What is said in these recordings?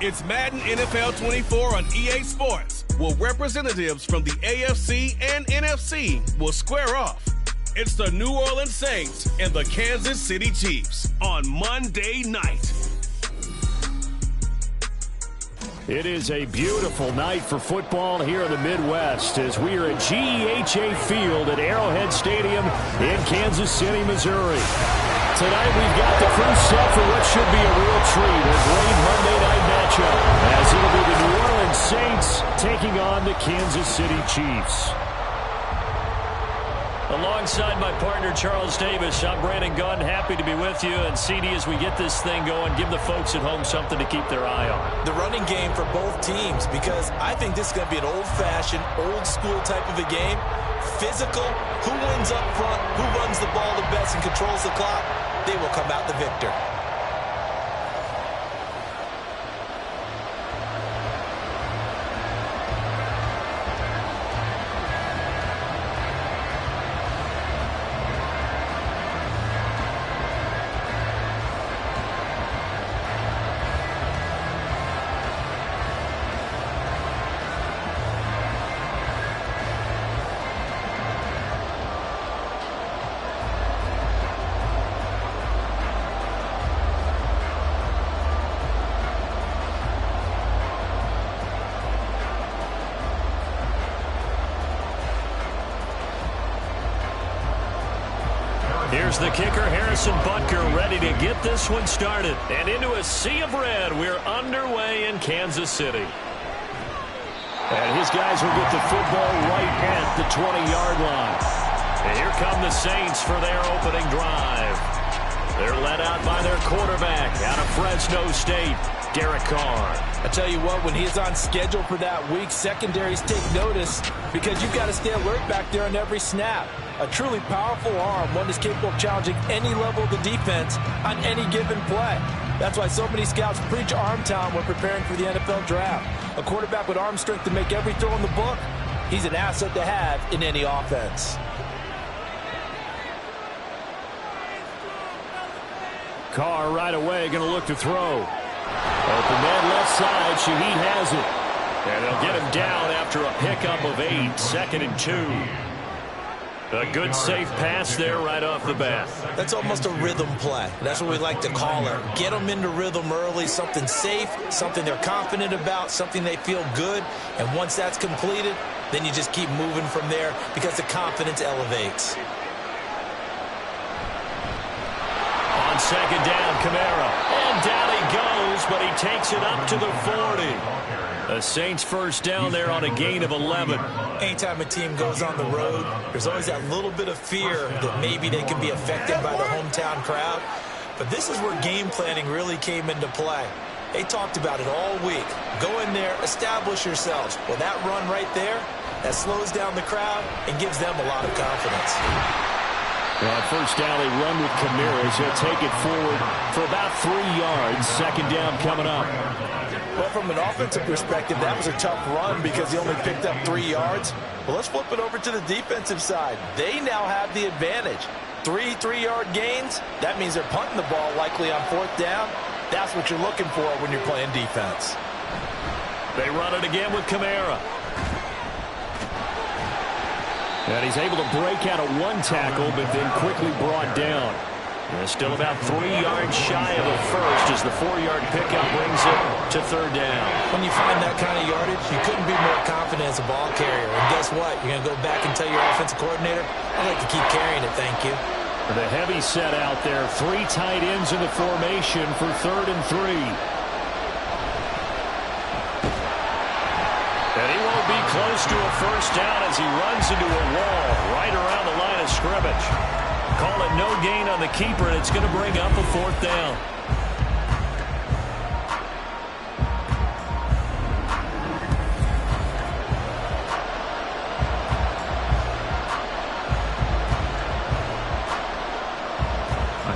It's Madden NFL 24 on EA Sports, where representatives from the AFC and NFC will square off. It's the New Orleans Saints and the Kansas City Chiefs on Monday night. It is a beautiful night for football here in the Midwest as we are at GEHA Field at Arrowhead Stadium in Kansas City, Missouri. Tonight we've got the crew set for what should be a real treat, a great Monday night matchup, as it'll be the New Orleans Saints taking on the Kansas City Chiefs. Alongside my partner, Charles Davis, I'm Brandon Gunn, happy to be with you. And CD, as we get this thing going, give the folks at home something to keep their eye on. The running game for both teams, because I think this is going to be an old-fashioned, old-school type of a game. Physical, who wins up front, who runs the ball the best and controls the clock, they will come out the victor. Here's the kicker, Harrison Butker, ready to get this one started. And into a sea of red, we're underway in Kansas City. And his guys will get the football right at the 20-yard line. And here come the Saints for their opening drive. They're led out by their quarterback out of Fresno State, Derek Carr. I tell you what, when he's on schedule for that week, secondaries take notice because you've got to stay alert back there on every snap. A truly powerful arm, one that's capable of challenging any level of the defense on any given play. That's why so many scouts preach arm talent when preparing for the NFL draft. A quarterback with arm strength to make every throw in the book, he's an asset to have in any offense. Carr right away going to look to throw. Open man left side, Shaheed has it. And they'll get him down after a pickup of 8, 2nd and 2. A good, safe pass there right off the bat. That's almost a rhythm play. That's what we like to call it. Get them into rhythm early, something safe, something they're confident about, something they feel good. And once that's completed, then you just keep moving from there because the confidence elevates. On 2nd down, Kamara. And down he goes, but he takes it up to the 40. The Saints first down there on a gain of 11. Anytime a team goes on the road, there's always that little bit of fear that maybe they can be affected by the hometown crowd. But this is where game planning really came into play. They talked about it all week. Go in there, establish yourselves. Well, that run right there, that slows down the crowd and gives them a lot of confidence. Well, first down, they run with Kamara. He'll take it forward for about 3 yards. 2nd down coming up. Well, from an offensive perspective, that was a tough run because he only picked up 3 yards. Well, let's flip it over to the defensive side. They now have the advantage. 3 3-yard gains, that means they're punting the ball likely on 4th down. That's what you're looking for when you're playing defense. They run it again with Kamara. And he's able to break out of 1 tackle, but then quickly brought down. And still about 3 yards shy of a first as the 4-yard pickup brings it to 3rd down. When you find that kind of yardage, you couldn't be more confident as a ball carrier. And guess what? You're going to go back and tell your offensive coordinator, I'd like to keep carrying it, thank you. The heavy set out there. 3 tight ends in the formation for 3rd and 3. And he won't be close to a first down as he runs into a wall right around the line of scrimmage. Call it no gain on the keeper, and it's going to bring up a 4th down.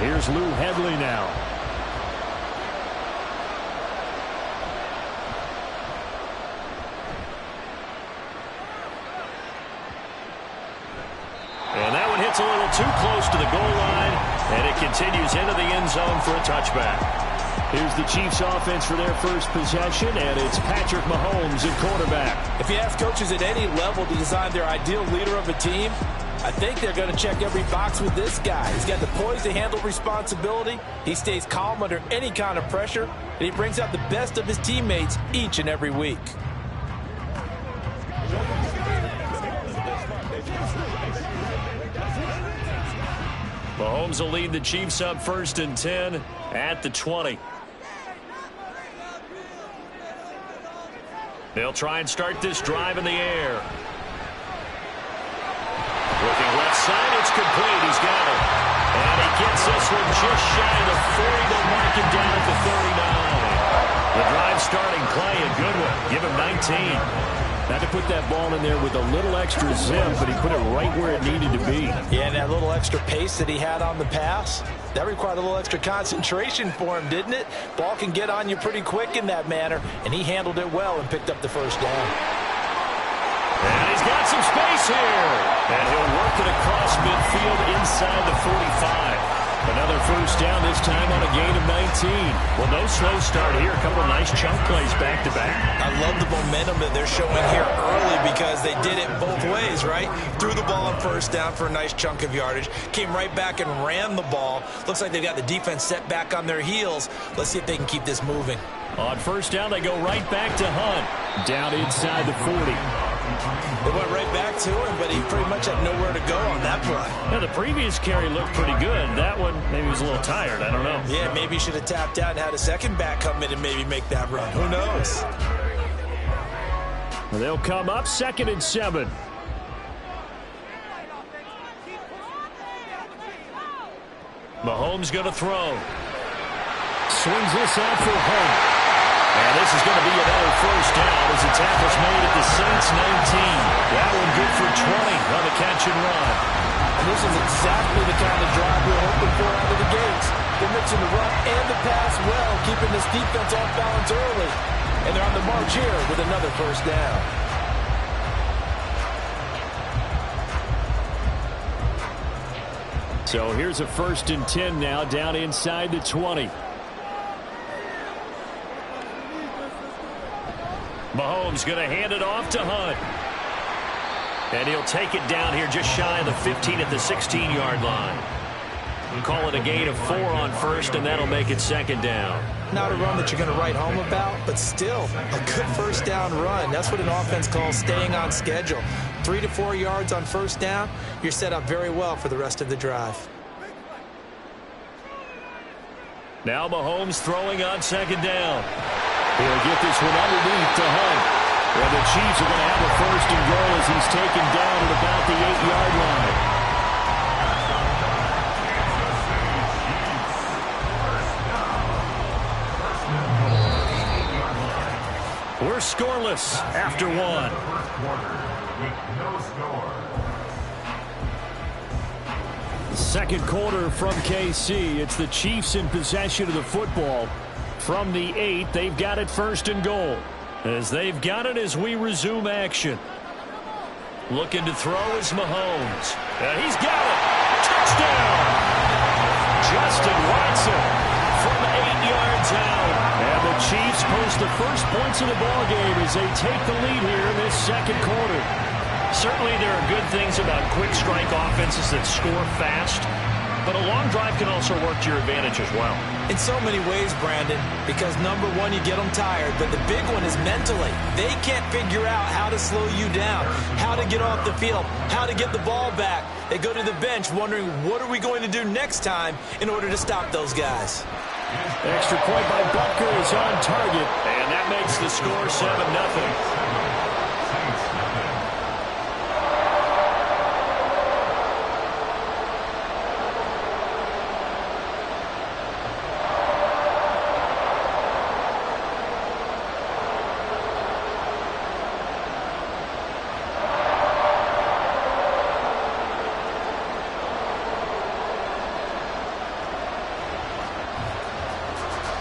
Here's Lou Headley now. And that one hits a little too close to the goal line, and it continues into the end zone for a touchback. Here's the Chiefs offense for their first possession, and it's Patrick Mahomes at quarterback. If you ask coaches at any level to design their ideal leader of a team, I think they're going to check every box with this guy. He's got the poise to handle responsibility. He stays calm under any kind of pressure, and he brings out the best of his teammates each and every week. Mahomes will lead the Chiefs up 1st and 10 at the 20. They'll try and start this drive in the air. Looking left side, it's complete. He's got it. And he gets this one just shy of the 40. They'll mark him down at the 39. The drive starting play, a good one. Give him 19. Had to put that ball in there with a little extra zip, but he put it right where it needed to be. Yeah, and that little extra pace that he had on the pass, that required a little extra concentration for him, didn't it? Ball can get on you pretty quick in that manner, and he handled it well and picked up the first down. And he's got some space here. And he'll work it across midfield inside the 45. Another first down, this time on a gain of 19. Well, no slow start here. A couple of nice chunk plays back-to-back. I love the momentum that they're showing here early because they did it both ways, right? Threw the ball on first down for a nice chunk of yardage. Came right back and ran the ball. Looks like they've got the defense set back on their heels. Let's see if they can keep this moving. On first down, they go right back to Hunt. Down inside the 40. They went right back to him, but he pretty much had nowhere to go on that play. Now, the previous carry looked pretty good. That one, maybe he was a little tired. I don't know. Yeah, maybe he should have tapped out and had a second back come in and maybe make that run. Who knows? Well, they'll come up 2nd and 7. Mahomes going to throw. Swings this out for Hunt. And this is going to be another first down as the tackle's made at the Saints 19. That one good for 20 on the catch and run. And this is exactly the kind of drive we're hoping for out of the gates. They're mixing the run and the pass well, keeping this defense off balance early. And they're on the march here with another first down. So here's a 1st and 10 now, down inside the 20. Mahomes going to hand it off to Hunt. And he'll take it down here just shy of the 15 at the 16-yard line. We'll call it a gain of 4 on first, and that'll make it 2nd down. Not a run that you're going to write home about, but still a good first down run. That's what an offense calls staying on schedule. 3 to 4 yards on first down, you're set up very well for the rest of the drive. Now Mahomes throwing on 2nd down. He'll get this one underneath to Hunt. And the Chiefs are going to have a 1st and goal as he's taken down at about the 8-yard line. We're scoreless after 1. Second quarter from KC. It's the Chiefs in possession of the football. From the 8, they've got it 1st and goal. As they've got it as we resume action. Looking to throw is Mahomes. And he's got it. Touchdown! Justin Watson from 8 yards out. And the Chiefs post the first points of the ballgame as they take the lead here in this second quarter. Certainly there are good things about quick strike offenses that score fast. But a long drive can also work to your advantage as well. In so many ways, Brandon, because number one, you get them tired, but the big one is mentally. They can't figure out how to slow you down, how to get off the field, how to get the ball back. They go to the bench wondering, what are we going to do next time in order to stop those guys? Extra point by Butker is on target. And that makes the score 7-0.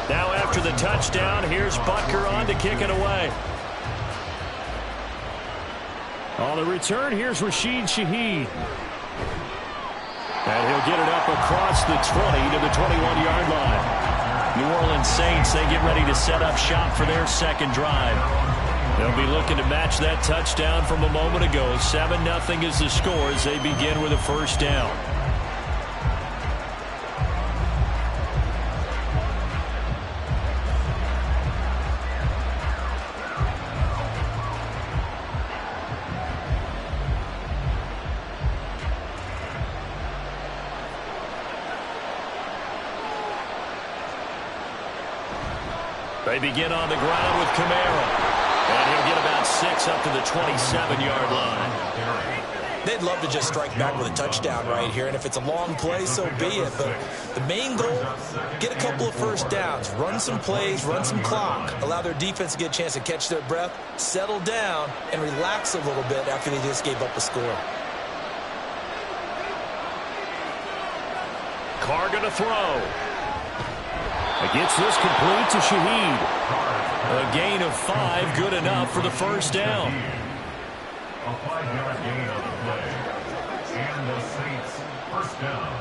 Now after the touchdown, here's Butker on to kick it away. On the return, here's Rashid Shaheed. And he'll get it up across the 20 to the 21-yard line. New Orleans Saints, they get ready to set up shop for their second drive. They'll be looking to match that touchdown from a moment ago. 7-0 is the score as they begin with a first down. They begin on the ground with Kamara. And he'll get about 6 up to the 27-yard line. They'd love to just strike back with a touchdown right here, and if it's a long play, so be it. But the main goal, get a couple of first downs, run some plays, run some clock, allow their defense to get a chance to catch their breath, settle down, and relax a little bit after they just gave up a score. Carr going to throw. Gets this complete to Shaheed. A gain of 5, good enough for the first down. A 5-yard gain on the play. And the Saints first down.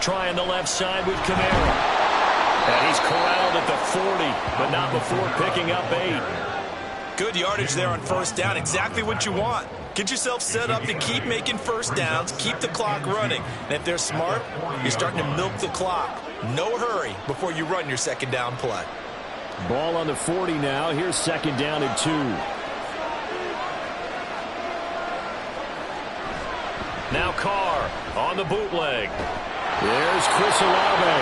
Trying the left side with Kamara. And he's corralled at the 40, but not before picking up 8. Good yardage there on first down. Exactly what you want. Get yourself set up to keep making first downs, keep the clock running. And if they're smart, you're starting to milk the clock. No hurry before you run your second down play. Ball on the 40 now. Here's second down and 2. Now Carr on the bootleg. There's Chris Olave.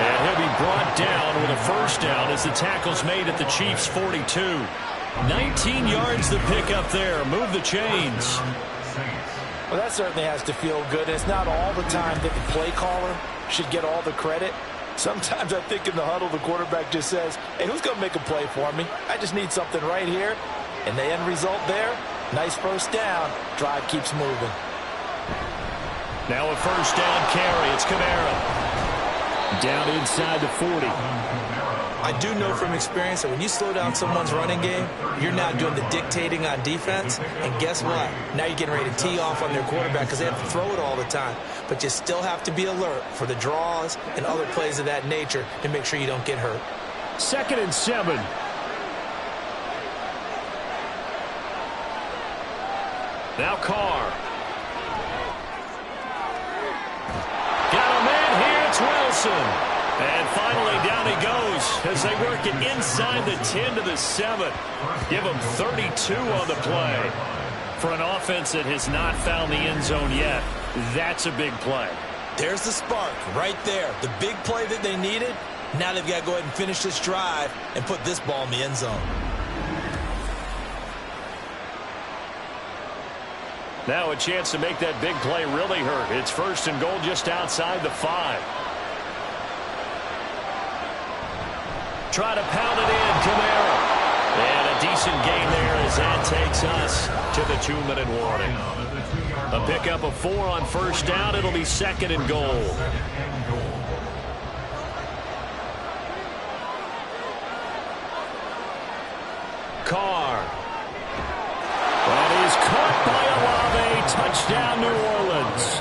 And he'll be brought down with a first down as the tackle's made at the Chiefs' 42. 19 yards to pick up there. Move the chains. Well, that certainly has to feel good. It's not all the time that the play caller should get all the credit. Sometimes I think in the huddle, the quarterback just says, hey, who's going to make a play for me? I just need something right here. And the end result there, nice first down. Drive keeps moving. Now a first down carry. It's Kamara. Down inside the 40. I do know from experience that when you slow down someone's running game, you're now doing the dictating on defense. And guess what? Now you're getting ready to tee off on their quarterback because they have to throw it all the time. But you still have to be alert for the draws and other plays of that nature to make sure you don't get hurt. 2nd and 7. Now Carr. Got a man here. It's Wilson. And finally, down he goes as they work it inside the 10 to the 7. Give him 32 on the play. For an offense that has not found the end zone yet, that's a big play. There's the spark right there. The big play that they needed. Now they've got to go ahead and finish this drive and put this ball in the end zone. Now a chance to make that big play really hurt. It's 1st and goal just outside the 5. Try to pound it in, Kamara. And a decent gain there as that takes us to the 2-minute warning. A pickup of 4 on first down. It'll be 2nd and goal. Carr. That is caught by Olave. Touchdown, New Orleans.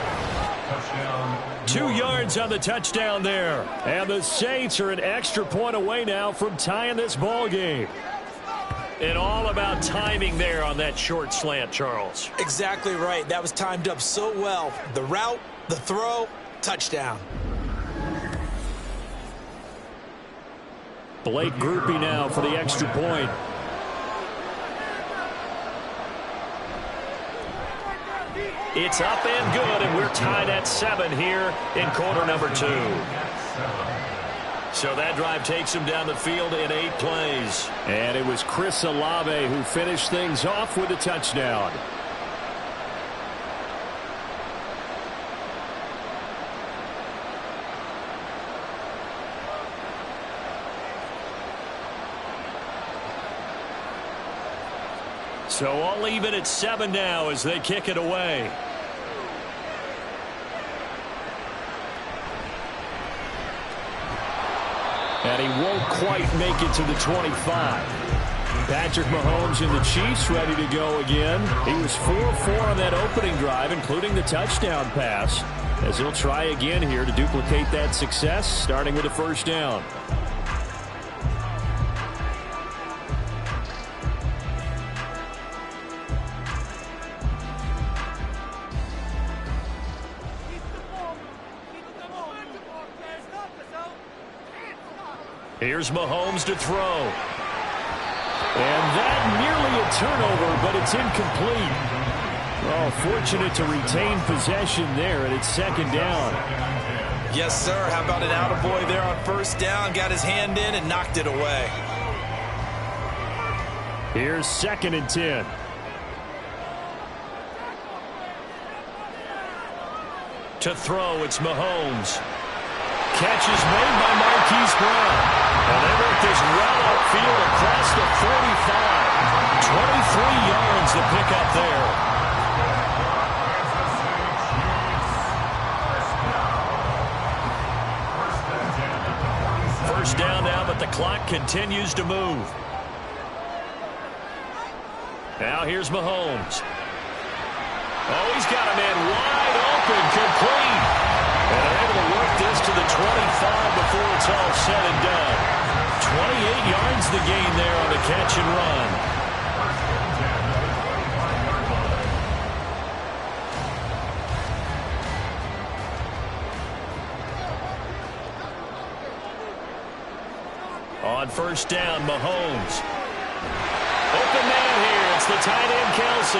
2 yards on the touchdown there. And the Saints are an extra point away now from tying this ball game. And all about timing there on that short slant, Charles. Exactly right. That was timed up so well. The route, the throw, touchdown. Blake Groupie now for the extra point. It's up and good, and we're tied at 7 here in quarter number 2. So that drive takes him down the field in 8 plays. And it was Chris Olave who finished things off with a touchdown. So all even at 7 now as they kick it away. And he won't quite make it to the 25. Patrick Mahomes and the Chiefs ready to go again. He was 4-4 on that opening drive, including the touchdown pass, as he'll try again here to duplicate that success, starting with a first down. Here's Mahomes to throw. And that nearly a turnover, but it's incomplete. Oh, fortunate to retain possession there, and it's second down. Yes, sir. How about an attaboy there on first down? Got his hand in and knocked it away. Here's 2nd and 10. To throw, it's Mahomes. Catch is made by Marquise Brown. And they work this well upfield across the 45. 23 yards to pick up there. First down now, but the clock continues to move. Now here's Mahomes. Oh, he's got a man wide open, complete. And they're able to work this to the 25 before it's all said and done. 28 yards the gain there on the catch and run. On first down, Mahomes. Open man here. It's the tight end, Kelsey.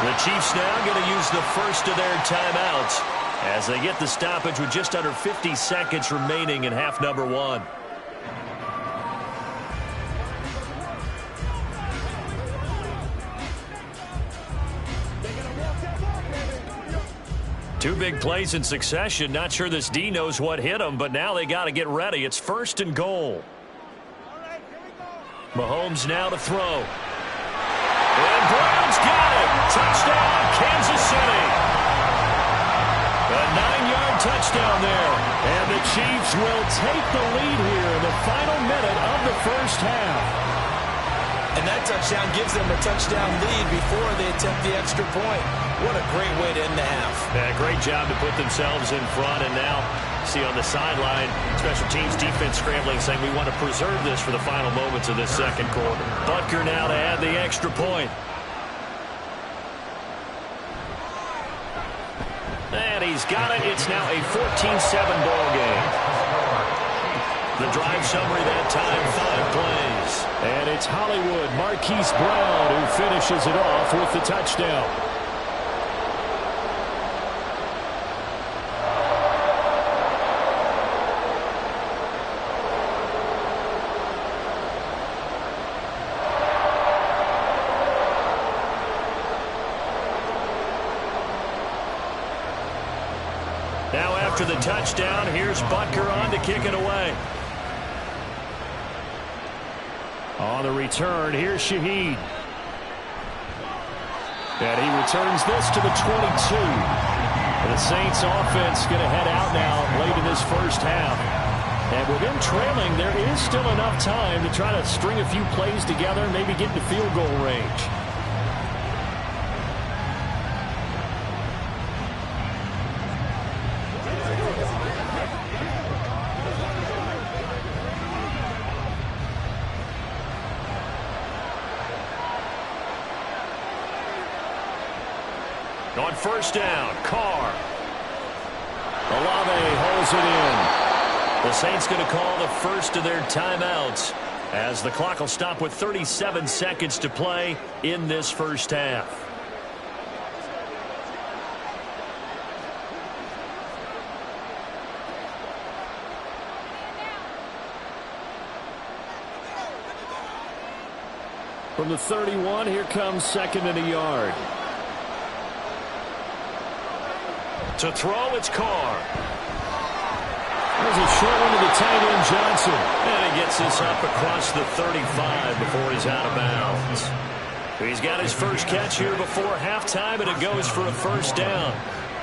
The Chiefs now going to use the first of their timeouts as they get the stoppage with just under 50 seconds remaining in half number 1. Two big plays in succession. Not sure this D knows what hit him, but now they got to get ready. It's 1st and goal. Mahomes now to throw. And Brown's got it. Touchdown, Kansas City. A 9-yard touchdown there. And the Chiefs will take the lead here in the final minute of the first half. And that touchdown gives them a touchdown lead before they attempt the extra point. What a great way to end the half. Yeah, great job to put themselves in front. And now, see on the sideline, special teams defense scrambling, saying we want to preserve this for the final moments of this second quarter. Butker now to add the extra point. And he's got it. It's now a 14-7 ball game. The drive summary that time, 5 plays. And it's Hollywood, Marquise Brown, who finishes it off with the touchdown. Now after the touchdown, here's Butker on to kick it away. On the return, here's Shaheed. And he returns this to the 22. And the Saints offense going to head out now late in this first half. And with them trailing, there is still enough time to try to string a few plays together and maybe get into field goal range. On first down, Carr. Olave holds it in. The Saints going to call the first of their timeouts as the clock will stop with 37 seconds to play in this first half. From the 31, here comes 2nd and a yard. To throw, it's Carr. There's a short one to the tight end, Johnson. And he gets this up across the 35 before he's out of bounds. He's got his first catch here before halftime, and it goes for a first down.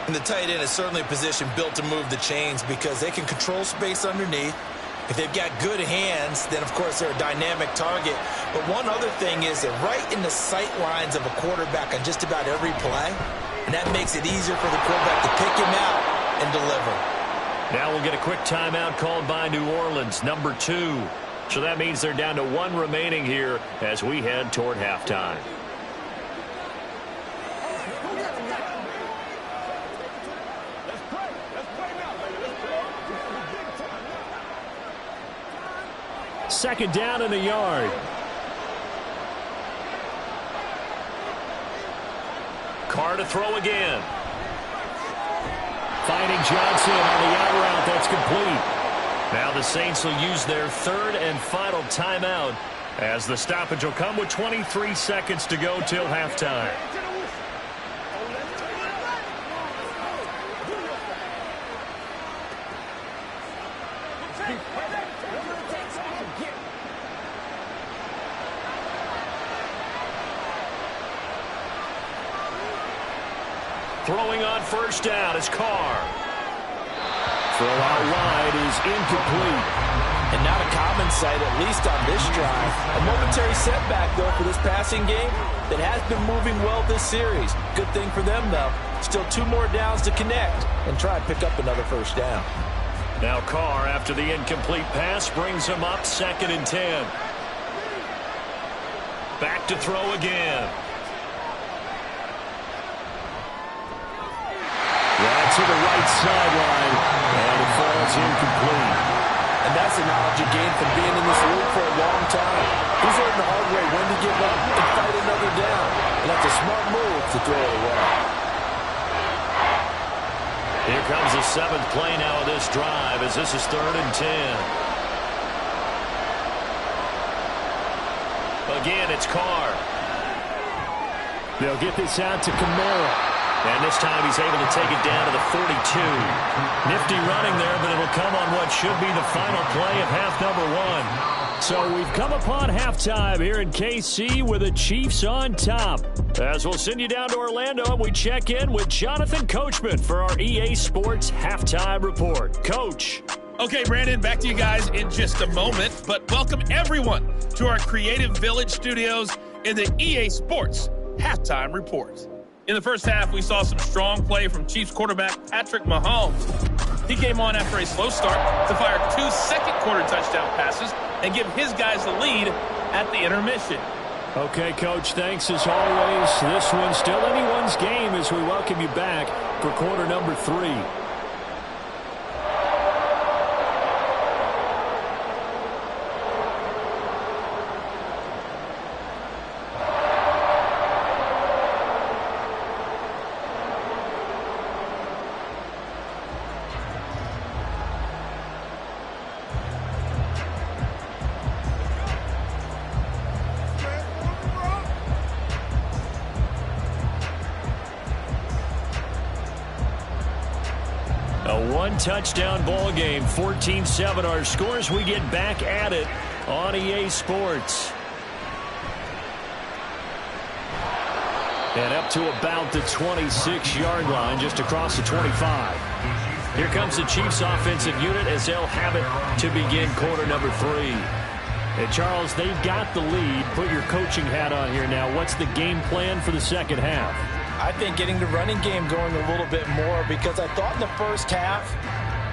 And the tight end is certainly a position built to move the chains because they can control space underneath. If they've got good hands, then, of course, they're a dynamic target. But one other thing is they're right in the sight lines of a quarterback on just about every play, and that makes it easier for the quarterback to pick him out and deliver. Now we'll get a quick timeout called by New Orleans, number 2. So that means they're down to 1 remaining here as we head toward halftime. Second down and a yard. Carr to throw again. Finding Johnson on the out route. That's complete. Now the Saints will use their 3rd and final timeout as the stoppage will come with 23 seconds to go till halftime. Throwing on first down is Carr. Throw out wide is incomplete. And not a common sight, at least on this drive. A momentary setback, though, for this passing game that has been moving well this series. Good thing for them, though. Still 2 more downs to connect and try and pick up another first down. Now Carr, after the incomplete pass, brings him up 2nd and 10. Back to throw again. To the right sideline, and it falls incomplete. And that's a knowledge you gain from being in this league for a long time. He's learned the hard way when to give up and fight another down. And that's a smart move to throw it away. Here comes the 7th play now of this drive as this is 3rd and 10. Again, it's Carr. They'll get this out to Kamara. And this time he's able to take it down to the 42. Nifty running there, but it'll come on what should be the final play of half number 1. So we've come upon halftime here in KC with the Chiefs on top. As we'll send you down to Orlando and we check in with Jonathan Coachman for our EA Sports Halftime Report. Coach. Okay, Brandon, back to you guys in just a moment. But welcome everyone to our Creative Village studios in the EA Sports Halftime Report. In the first half, we saw some strong play from Chiefs quarterback Patrick Mahomes. He came on after a slow start to fire 2 second-quarter touchdown passes and give his guys the lead at the intermission. Okay, Coach, thanks as always. This one's still anyone's game as we welcome you back for quarter number 3. Touchdown ball game, 14-7 our scores. We get back at it on EA Sports. And up to about the 26-yard line, just across the 25. Here comes the Chiefs offensive unit as they'll have it to begin quarter number 3. And Charles, they've got the lead. Put your coaching hat on here now. What's the game plan for the second half? I think getting the running game going a little bit more, because I thought in the first half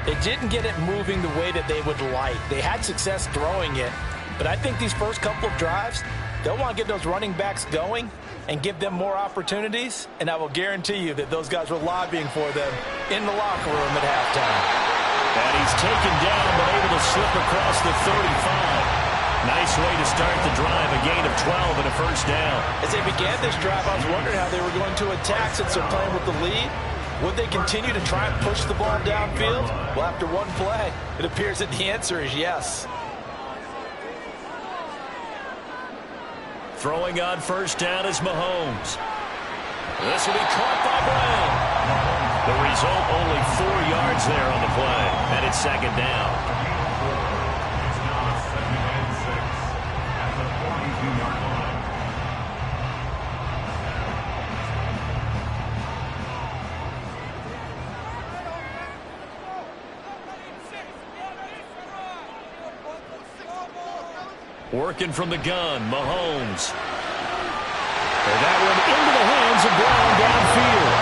they didn't get it moving the way that they would like. They had success throwing it, but I think these first couple of drives, they'll want to get those running backs going and give them more opportunities, and I will guarantee you that those guys were lobbying for them in the locker room at halftime. And he's taken down but able to slip across the 35. Nice way to start the drive, a gain of 12 and a first down. As they began this drive, I was wondering how they were going to attack since they're playing with the lead. Would they continue to try and push the ball downfield? Well, after one play, it appears that the answer is yes. Throwing on first down is Mahomes. This will be caught by Brown. The result, only 4 yards there on the play, and it's second down. Working from the gun, Mahomes. And that one into the hands of Brown downfield.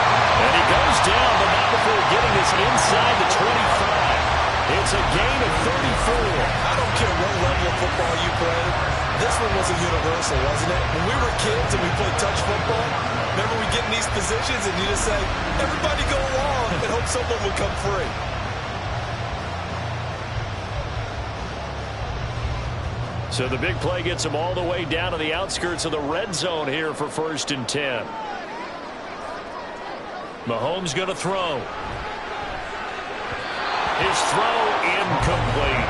And he goes down, but not before getting this inside the 25. It's a gain of 34. I don't care what level of football you played. This one was a universal, wasn't it? When we were kids and we played touch football, remember we get in these positions and you just say, everybody go along and hope someone would come free. So the big play gets him all the way down to the outskirts of the red zone here for 1st and 10. Mahomes going to throw. His throw incomplete.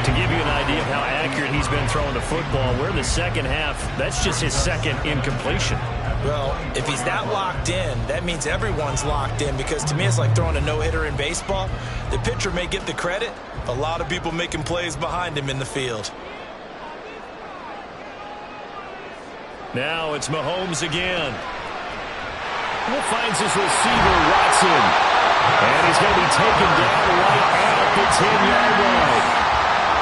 To give you an idea of how accurate he's been throwing the football, we're in the second half. That's just his second incompletion. Well, if he's that locked in, that means everyone's locked in, because to me it's like throwing a no-hitter in baseball. The pitcher may get the credit, a lot of people making plays behind him in the field. Now it's Mahomes again. Finds his receiver, Watson. And he's going to be taken down right at the 10-yard line.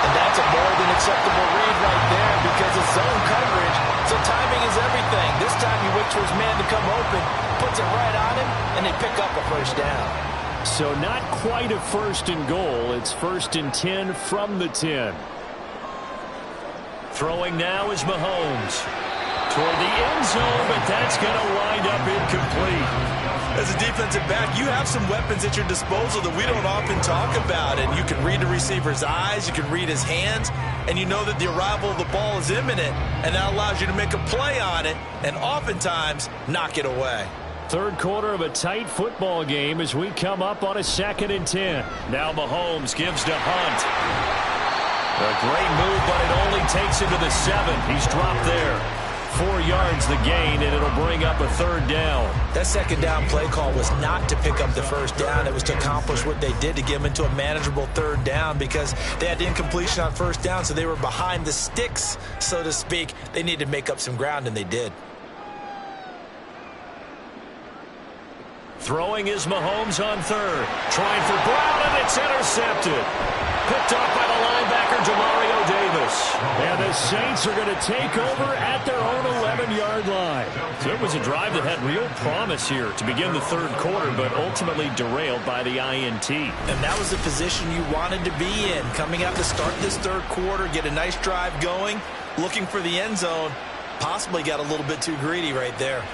And that's a more than acceptable read right there, because it's zone coverage, so timing is everything. This time he waits for his man to come open, puts it right on him, and they pick up a first down. So not quite a 1st and goal. It's 1st and 10 from the 10. Throwing now is Mahomes. Toward the end zone, but that's going to wind up incomplete. As a defensive back, you have some weapons at your disposal that we don't often talk about. And you can read the receiver's eyes, you can read his hands, and you know that the arrival of the ball is imminent, and that allows you to make a play on it and oftentimes knock it away. Third quarter of a tight football game as we come up on a 2nd and 10. Now Mahomes gives to Hunt. A great move, but it only takes him to the 7. He's dropped there. 4 yards the gain, and it'll bring up a 3rd down. That 2nd down play call was not to pick up the 1st down. It was to accomplish what they did, to get them into a manageable 3rd down, because they had incompletion on 1st down, so they were behind the sticks, so to speak. They needed to make up some ground, and they did. Throwing is Mahomes on 3rd. Trying for Brown, and it's intercepted. Picked off by the linebacker, Demario Davis. And the Saints are going to take over at their own 11-yard line. So it was a drive that had real promise here to begin the 3rd quarter, but ultimately derailed by the INT. And that was the position you wanted to be in. Coming out to start this 3rd quarter, get a nice drive going, looking for the end zone. Possibly got a little bit too greedy right there.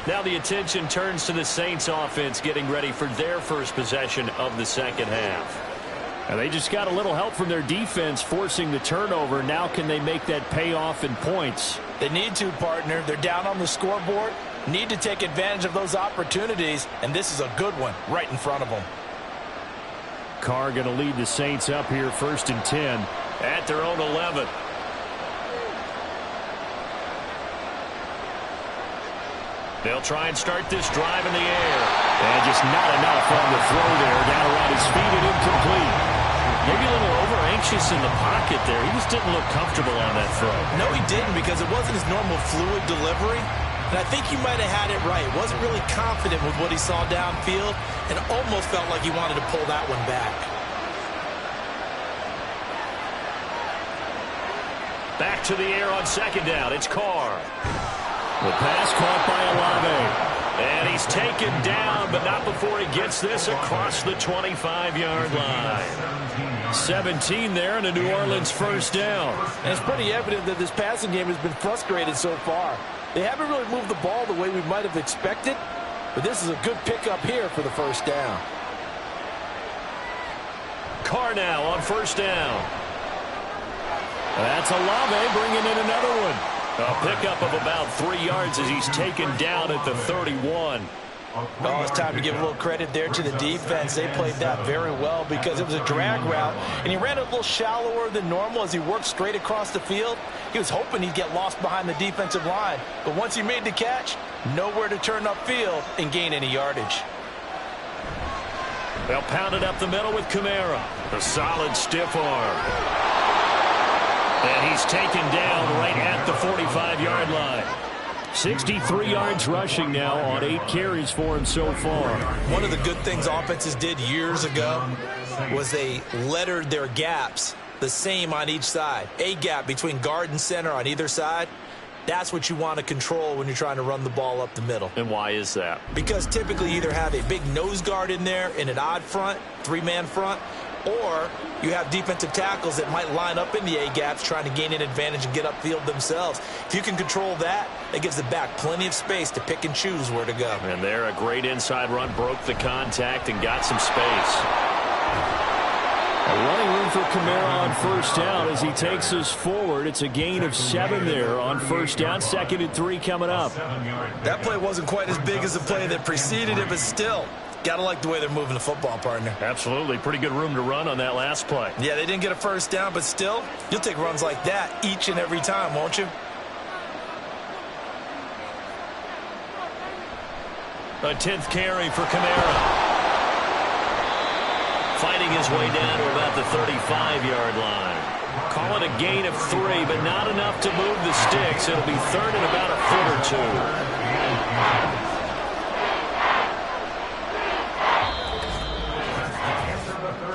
Now the attention turns to the Saints offense getting ready for their first possession of the 2nd half. And they just got a little help from their defense forcing the turnover. Now can they make that pay off in points? They need to, partner. They're down on the scoreboard. Need to take advantage of those opportunities, and this is a good one right in front of them. Carr going to lead the Saints up here 1st and 10 at their own 11. They'll try and start this drive in the air. And just not enough on the throw there. Down around his feet and incomplete. Maybe a little over-anxious in the pocket there. He just didn't look comfortable on that throw. No, he didn't, because it wasn't his normal fluid delivery. And I think he might have had it right. Wasn't really confident with what he saw downfield, and almost felt like he wanted to pull that one back. Back to the air on 2nd down. It's Carr. The pass caught by Olave. And he's taken down, but not before he gets this across the 25-yard line. 17 there, and a New Orleans 1st down. And it's pretty evident that this passing game has been frustrated so far. They haven't really moved the ball the way we might have expected, but this is a good pickup here for the 1st down. Carr now on 1st down. That's Olave bringing in another one. A pickup of about 3 yards as he's taken down at the 31. Oh, it's time to give a little credit there to the defense. They played that very well because it was a drag route, and he ran a little shallower than normal as he worked straight across the field. He was hoping he'd get lost behind the defensive line, but once he made the catch, nowhere to turn upfield and gain any yardage. They'll pound it up the middle with Kamara. A solid stiff arm. And he's taken down right at the 45-yard line. 63 yards rushing now on 8 carries for him so far. One of the good things offenses did years ago was they lettered their gaps the same on each side. A-gap between guard and center on either side. That's what you want to control when you're trying to run the ball up the middle. And why is that? Because typically you either have a big nose guard in there in an odd front, three-man front, or you have defensive tackles that might line up in the A-gaps trying to gain an advantage and get upfield themselves. If you can control that, it gives the back plenty of space to pick and choose where to go. And there, a great inside run, broke the contact and got some space. A running room for Kamara on first down as he takes us forward. It's a gain of 7 there on first down. 2nd and 3 coming up. That play wasn't quite as big as the play that preceded it, but still, gotta like the way they're moving the football, partner. Absolutely. Pretty good room to run on that last play. Yeah, they didn't get a first down, but still, you'll take runs like that each and every time, won't you? A 10th carry for Kamara. Fighting his way down to about the 35-yard line. Call it a gain of 3, but not enough to move the sticks. It'll be 3rd and about a foot or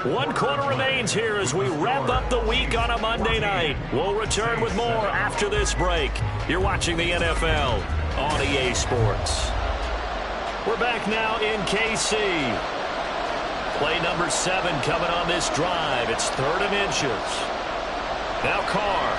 2. 1 quarter remains here as we wrap up the week on a Monday night. We'll return with more after this break. You're watching the NFL on EA Sports. We're back now in KC. Play number 7 coming on this drive. It's 3rd and inches. Now Carr.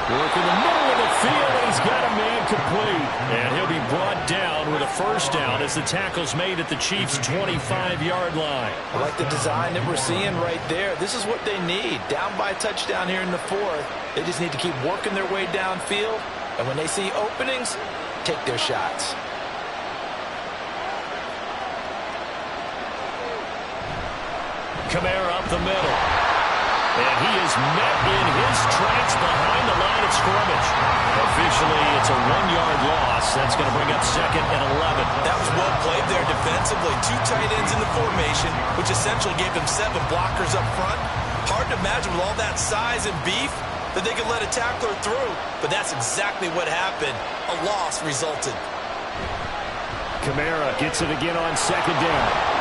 Work in the middle of the field, and he's got a man complete. And he'll be brought down with a first down as the tackle's made at the Chiefs' 25-yard line. I like the design that we're seeing right there. This is what they need. Down by a touchdown here in the 4th. They just need to keep working their way downfield. And when they see openings, take their shots. Kamara up the middle. And he is met in his tracks behind the line of scrimmage. Officially, it's a 1-yard loss. That's going to bring up 2nd and 11. That was well played there defensively. 2 tight ends in the formation, which essentially gave them 7 blockers up front. Hard to imagine with all that size and beef that they could let a tackler through. But that's exactly what happened. A loss resulted. Kamara gets it again on 2nd down.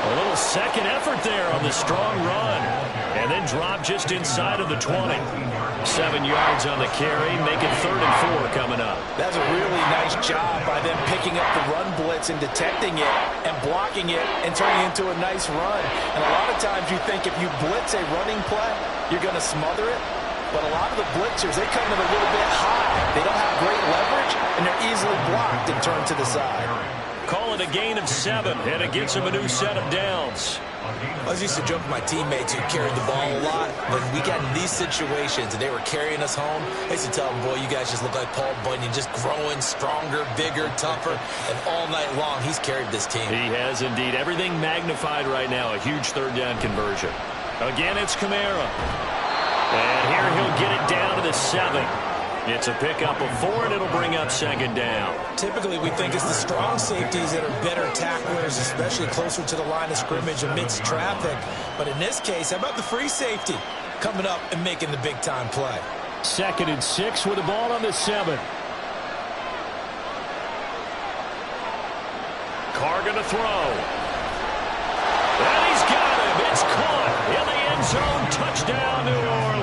A little second effort there on the strong run. And then drop just inside of the 20. 7 yards on the carry, make it 3rd and 4 coming up. That's a really nice job by them picking up the run blitz and detecting it and blocking it and turning it into a nice run. And a lot of times you think if you blitz a running play, you're going to smother it. But a lot of the blitzers, they come in a little bit high. They don't have great leverage, and they're easily blocked and turned to the side. Call it a gain of 7, and it gets him a new set of downs. I was used to joke with my teammates who carried the ball a lot. When we got in these situations and they were carrying us home, I used to tell them, boy, you guys just look like Paul Bunyan, just growing stronger, bigger, tougher. And all night long, he's carried this team. He has indeed. Everything magnified right now. A huge 3rd down conversion. Again, it's Kamara. And here he'll get it down to the 7. It's a pickup of 4, and it'll bring up 2nd down. Typically, we think it's the strong safeties that are better tacklers, especially closer to the line of scrimmage amidst traffic. But in this case, how about the free safety coming up and making the big-time play? 2nd and 6 with the ball on the 7. Carr going to throw. And he's got him. It's caught in the end zone. Touchdown, New Orleans.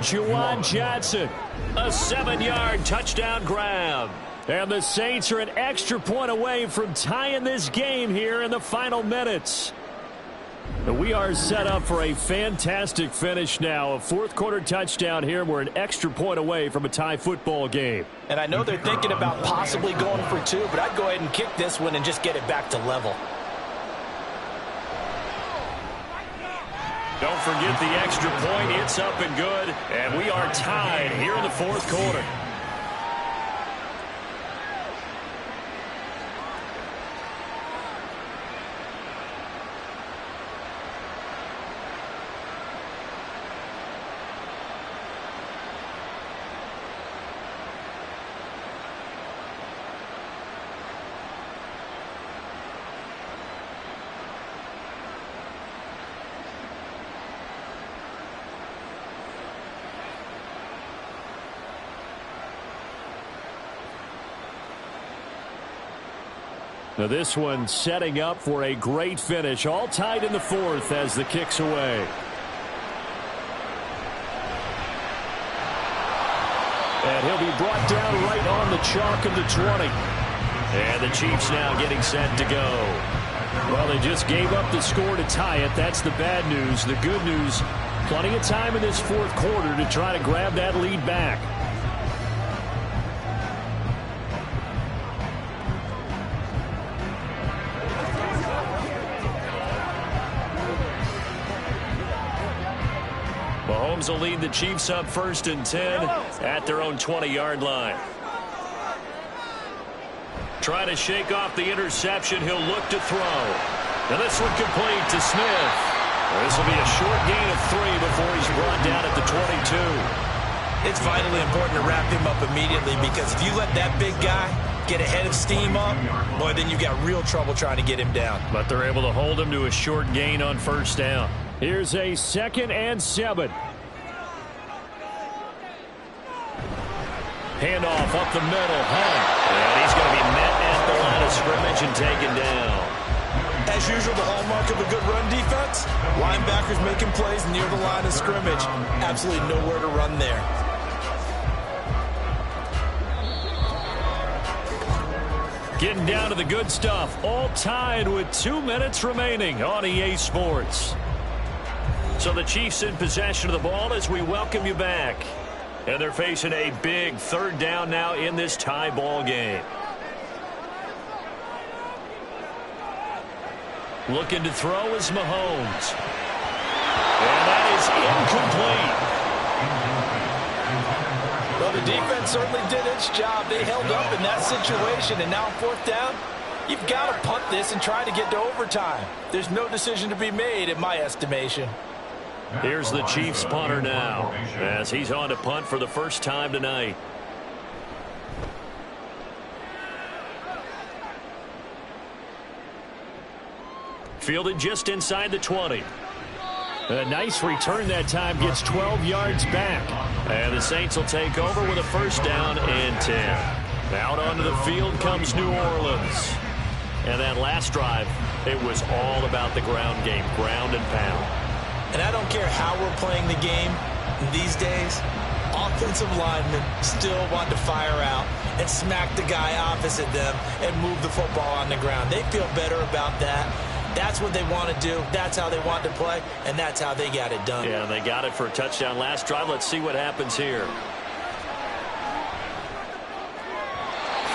Juwan Johnson, a 7-yard touchdown grab. And the Saints are an extra point away from tying this game here in the final minutes. We are set up for a fantastic finish now. A 4th quarter touchdown here. We're an extra point away from a tie football game. And I know they're thinking about possibly going for 2, but I'd go ahead and kick this one and just get it back to level. Don't forget the extra point. It's up and good. And we are tied here in the 4th quarter. Now this one setting up for a great finish. All tied in the fourth as the kick's away. And he'll be brought down right on the chalk of the 20. And the Chiefs now getting set to go. Well, they just gave up the score to tie it. That's the bad news. The good news, plenty of time in this fourth quarter to try to grab that lead back. Mahomes will lead the Chiefs up 1st and 10 at their own 20-yard line. Trying to shake off the interception. He'll look to throw. And this one complete to Smith. This will be a short gain of 3 before he's brought down at the 22. It's vitally important to wrap him up immediately, because if you let that big guy get ahead of steam up, boy, then you've got real trouble trying to get him down. But they're able to hold him to a short gain on 1st down. Here's a 2nd and 7. Handoff up the middle. And he's going to be met at the line of scrimmage and taken down. As usual, the hallmark of a good run defense, linebackers making plays near the line of scrimmage. Absolutely nowhere to run there. Getting down to the good stuff. All tied with 2 minutes remaining on EA Sports. So the Chiefs in possession of the ball as we welcome you back. And they're facing a big 3rd down now in this tie ball game. Looking to throw is Mahomes. And that is incomplete. Well, the defense certainly did its job. They held up in that situation, and now on 4th down, you've got to punt this and try to get to overtime. There's no decision to be made in my estimation. Here's the Chiefs punter now as he's on to punt for the first time tonight. Fielded just inside the 20. A nice return that time, gets 12 yards back. And the Saints will take over with a 1st down and 10. Out onto the field comes New Orleans. And that last drive, it was all about the ground game, ground and pound. And I don't care how we're playing the game these days, offensive linemen still want to fire out and smack the guy opposite them and move the football on the ground. They feel better about that. That's what they want to do. That's how they want to play, and that's how they got it done. Yeah, they got it for a touchdown last drive. Let's see what happens here.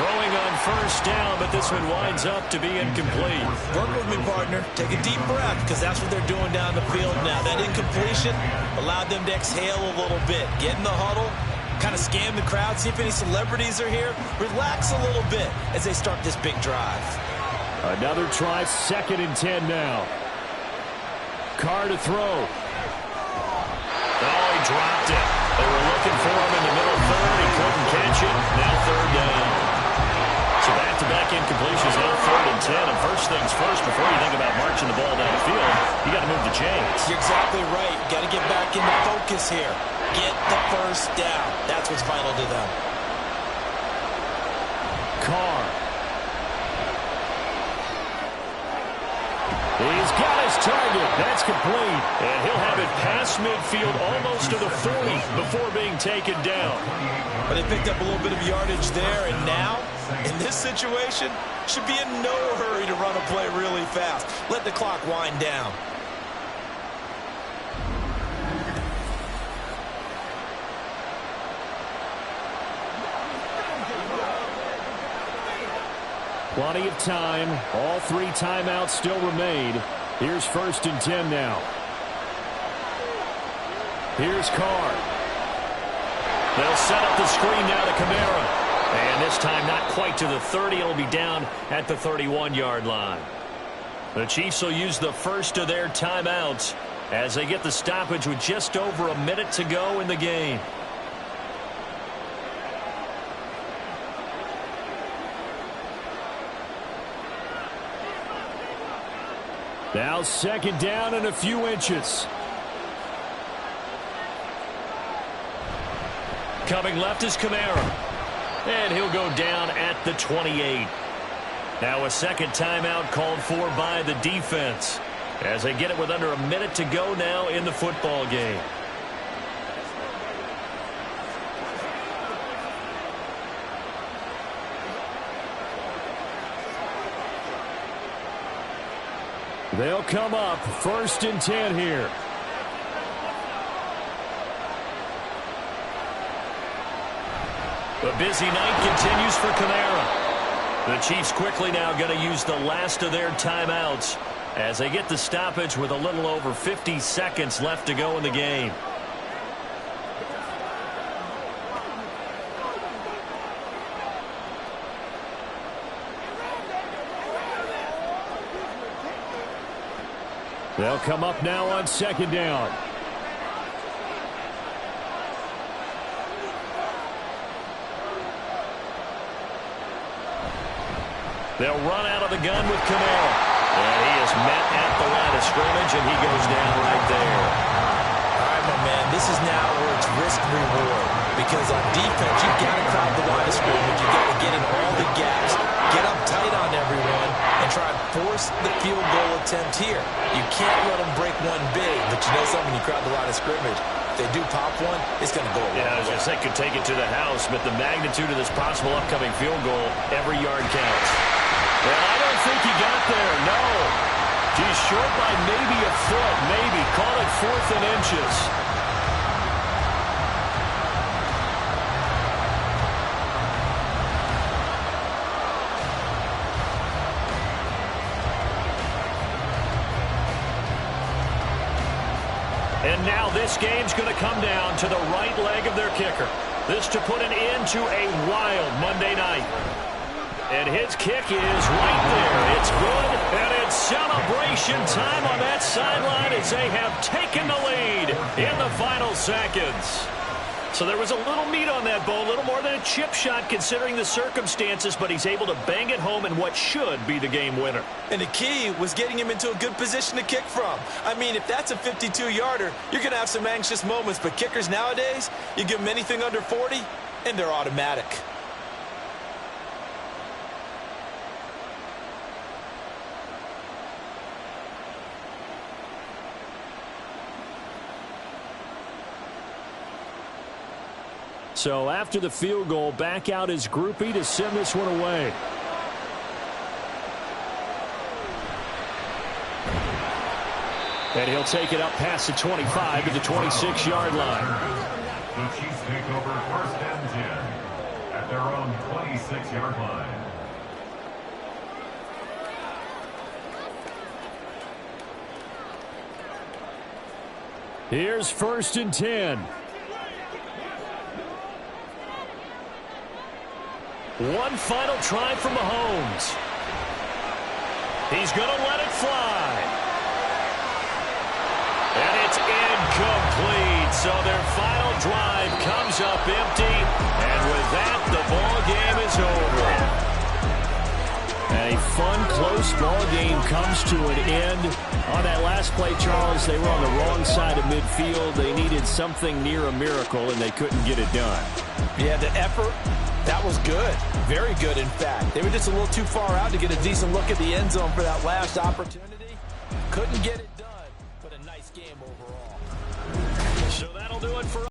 Throwing on 1st down, but this one winds up to be incomplete. Work with me, partner. Take a deep breath, because that's what they're doing down the field now. That incompletion allowed them to exhale a little bit. Get in the huddle, kind of scan the crowd, see if any celebrities are here. Relax a little bit as they start this big drive. Another try, 2nd and 10 now. Carr to throw. Oh, he dropped it. They were looking for him in the middle 3rd. He couldn't catch it. Now 3rd down. So back-to-back incompletions, now 3rd and 10. And first things first, before you think about marching the ball down the field, you got to move the chains. You're exactly right. Got to get back into focus here. Get the 1st down. That's what's vital to them. Carr. He's got his target. That's complete. And he'll have it past midfield almost to the 40 before being taken down. But they picked up a little bit of yardage there, and now, in this situation, should be in no hurry to run a play really fast. Let the clock wind down. Plenty of time. All 3 timeouts still remain. Here's 1st and 10 now. Here's Carr. They'll set up the screen now to Kamara. And this time not quite to the 30. It'll be down at the 31-yard line. The Chiefs will use the first of their timeouts as they get the stoppage with just over a minute to go in the game. Now 2nd down and a few inches. Coming left is Kamara. And he'll go down at the 28. Now a second timeout called for by the defense as they get it with under a minute to go now in the football game. They'll come up 1st and 10 here. The busy night continues for Kamara. The Chiefs quickly now going to use the last of their timeouts as they get the stoppage with a little over 50 seconds left to go in the game. They'll come up now on 2nd down. They'll run out of the gun with Kamara. And he is met at the line of scrimmage, and he goes down right there. All right, my man, this is now where it's risk-reward. Because on defense, you've got to crowd the line of scrimmage. You've got to get in all the gaps, get up tight on everyone, and try and force the field goal attempt here. You can't let them break one big, but you know something, you crowd the line of scrimmage. If they do pop one, it's going to go away. Yeah, I was going to say could take it to the house, but the magnitude of this possible upcoming field goal, every yard counts. And I don't think he got there, no. He's short by maybe a foot, maybe. Call it 4th and inches. And now this game's going to come down to the right leg of their kicker. This to put an end to a wild Monday night. And his kick is right there. It's good, and it's celebration time on that sideline as they have taken the lead in the final seconds. So there was a little meat on that bone, a little more than a chip shot considering the circumstances, but he's able to bang it home in what should be the game winner. And the key was getting him into a good position to kick from. I mean, if that's a 52-yarder, you're going to have some anxious moments, but kickers nowadays, you give them anything under 40, and they're automatic. So after the field goal, back out is Groupie to send this one away. And he'll take it up past the 25 to the 26-yard line. The Chiefs take over 1st and 10 at their own 26-yard line. Here's 1st and 10. One final try from Mahomes. He's going to let it fly. And it's incomplete. So their final drive comes up empty. And with that, the ball game is over. A fun, close ball game comes to an end. On that last play, Charles, they were on the wrong side of midfield. They needed something near a miracle, and they couldn't get it done. Yeah, the effort, that was good. Very good, in fact. They were just a little too far out to get a decent look at the end zone for that last opportunity. Couldn't get it done, but a nice game overall. So that'll do it for us.